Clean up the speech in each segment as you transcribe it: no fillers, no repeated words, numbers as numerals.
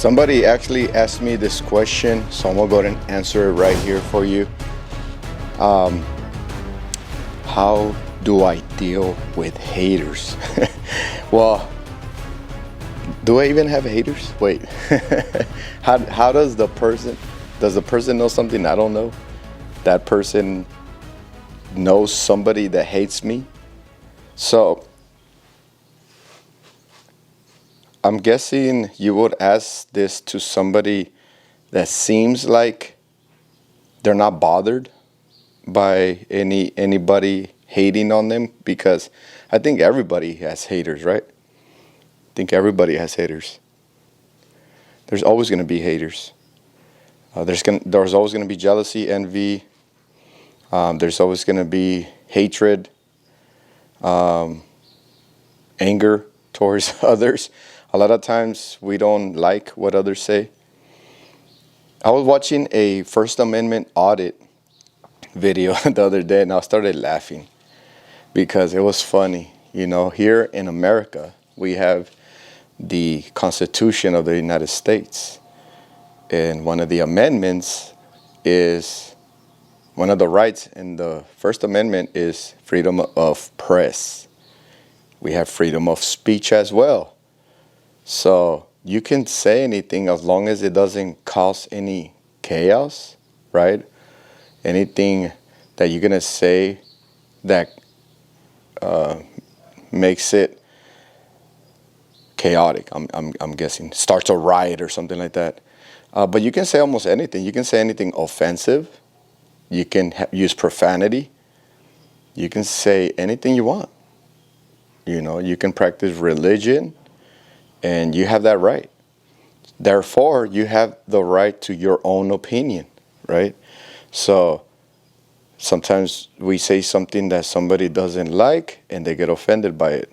Somebody actually asked me this question, so I'm gonna go ahead and answer it right here for you. How do I deal with haters? Well, do I even have haters? Wait, how does the person know something I don't know? That person knows somebody that hates me? So I'm guessing you would ask this to somebody that seems like they're not bothered by anybody hating on them, because I think everybody has haters, right? I think everybody has haters. There's always going to be haters. There's always going to be jealousy, envy. There's always going to be hatred, anger towards others. A lot of times we don't like what others say. I was watching a First Amendment audit video the other day, and I started laughing because it was funny. You know, here in America, we have the Constitution of the United States. And one of the amendments is, one of the rights in the First Amendment is freedom of press. We have freedom of speech as well. So you can say anything as long as it doesn't cause any chaos, right? Anything that you're gonna say that makes it chaotic, I'm guessing, starts a riot or something like that. But you can say almost anything. You can say anything offensive. You can use profanity. You can say anything you want. You know, you can practice religion, and you have that right. Therefore, you have the right to your own opinion, right? So sometimes we say something that somebody doesn't like, and they get offended by it.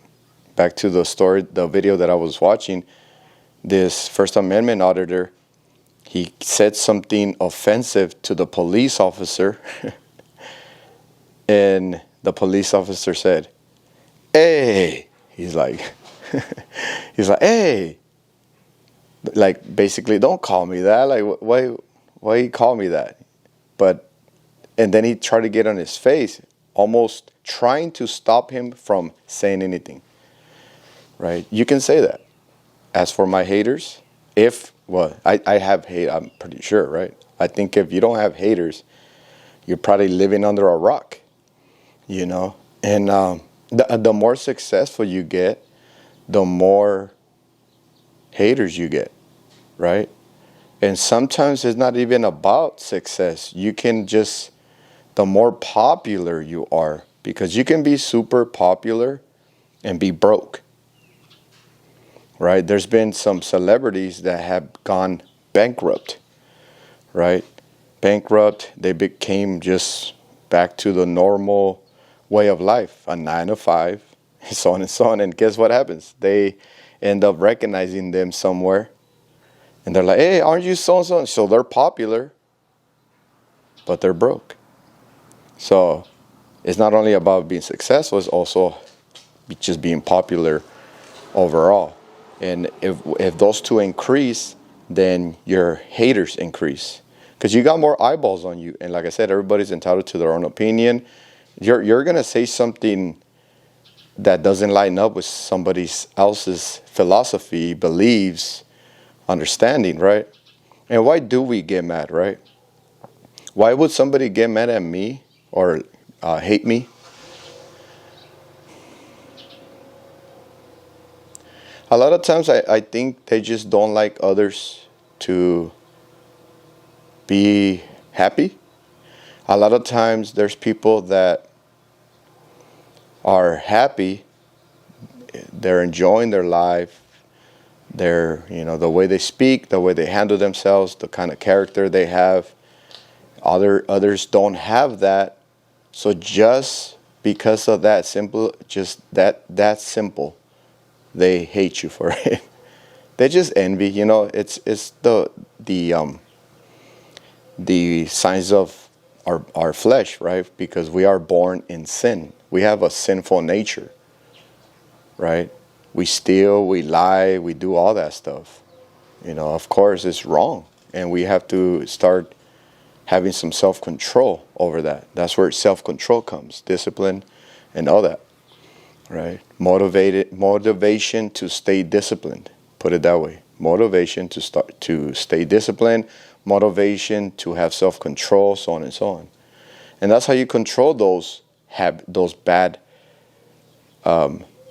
Back to the story, the video that I was watching, this First Amendment auditor, he said something offensive to the police officer, and the police officer said, "Hey," he's like, "Hey," like basically, "Don't call me that. Like, why you call me that?" And then he tried to get on his face, almost trying to stop him from saying anything. Right? You can say that. As for my haters, I have hate, I'm pretty sure, right? I think if you don't have haters, you're probably living under a rock, you know? And the more successful you get, the more haters you get, right? And sometimes it's not even about success. You can just, the more popular you are, because you can be super popular and be broke. Right? There's been some celebrities that have gone bankrupt, right? Bankrupt, they became just back to the normal way of life, a 9 to 5, so on and so on. And guess what happens? They end up recognizing them somewhere. And they're like, "Hey, aren't you so-and-so?" So they're popular, but they're broke. So it's not only about being successful, it's also just being popular overall. And if those two increase, then your haters increase, because you got more eyeballs on you. And like I said, everybody's entitled to their own opinion. You're gonna say something that doesn't line up with somebody else's philosophy, beliefs, understanding, right? And why do we get mad, right? Why would somebody get mad at me or hate me? A lot of times I think they just don't like others to be happy. A lot of times there's people that are happy, they're enjoying their life, they're, you know, the way they speak, the way they handle themselves, the kind of character they have. Others don't have that. So just because of that simple, just that simple, they hate you for it. They just envy. You know, it's the signs of our flesh, right? Because we are born in sin. We have a sinful nature, right? We steal, we lie, we do all that stuff. Of course it's wrong, and we have to start having some self-control over that. That's where self-control comes, discipline and all that, right? Motivation to stay disciplined, put it that way. Motivation to stay disciplined, motivation to have self-control, so on and so on. And that's how you control those bad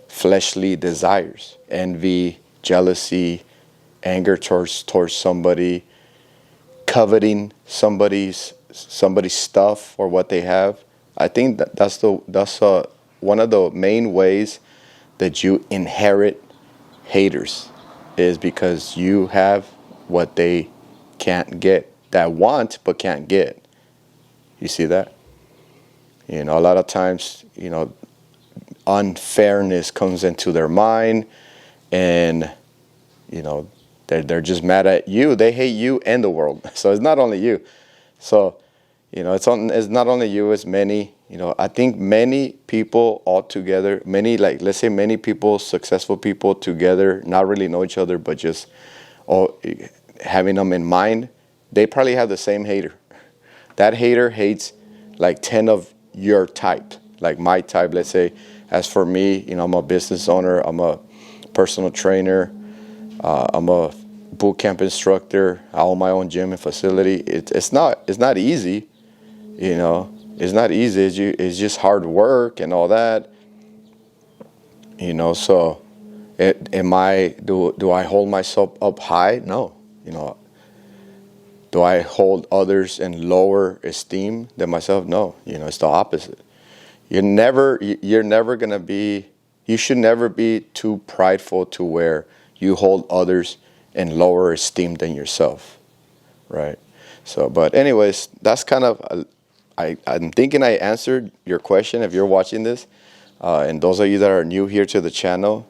fleshly desires, envy, jealousy, anger towards somebody, coveting somebody's stuff or what they have. I think that's one of the main ways that you inherit haters, is because you have what they can't get, that want but can't get. You see that? A lot of times, unfairness comes into their mind, and they're just mad at you. They hate you and the world. So it's not only you. So it's not only you. It's many. I think many people all together, let's say many people, successful people together, not really know each other, but just having them in mind, they probably have the same hater. That hater hates like 10 of your type, like my type. Let's say, as for me, I'm a business owner, I'm a personal trainer, I'm a boot camp instructor, I own my own gym and facility. It's not easy, It's not easy. It's just hard work and all that, So, do I hold myself up high? No, Do I hold others in lower esteem than myself? No, it's the opposite. You should never be too prideful to where you hold others in lower esteem than yourself, right? So, but anyways, that's kind of, I'm thinking I answered your question if you're watching this. And those of you that are new here to the channel,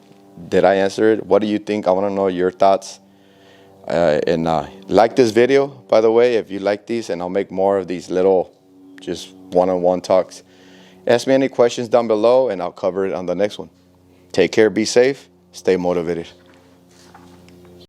did I answer it? What do you think? I want to know your thoughts. And like this video, by the way, if you like these, and I'll make more of these little just one-on-one talks. Ask me any questions down below, and I'll cover it on the next one. Take care, be safe, stay motivated.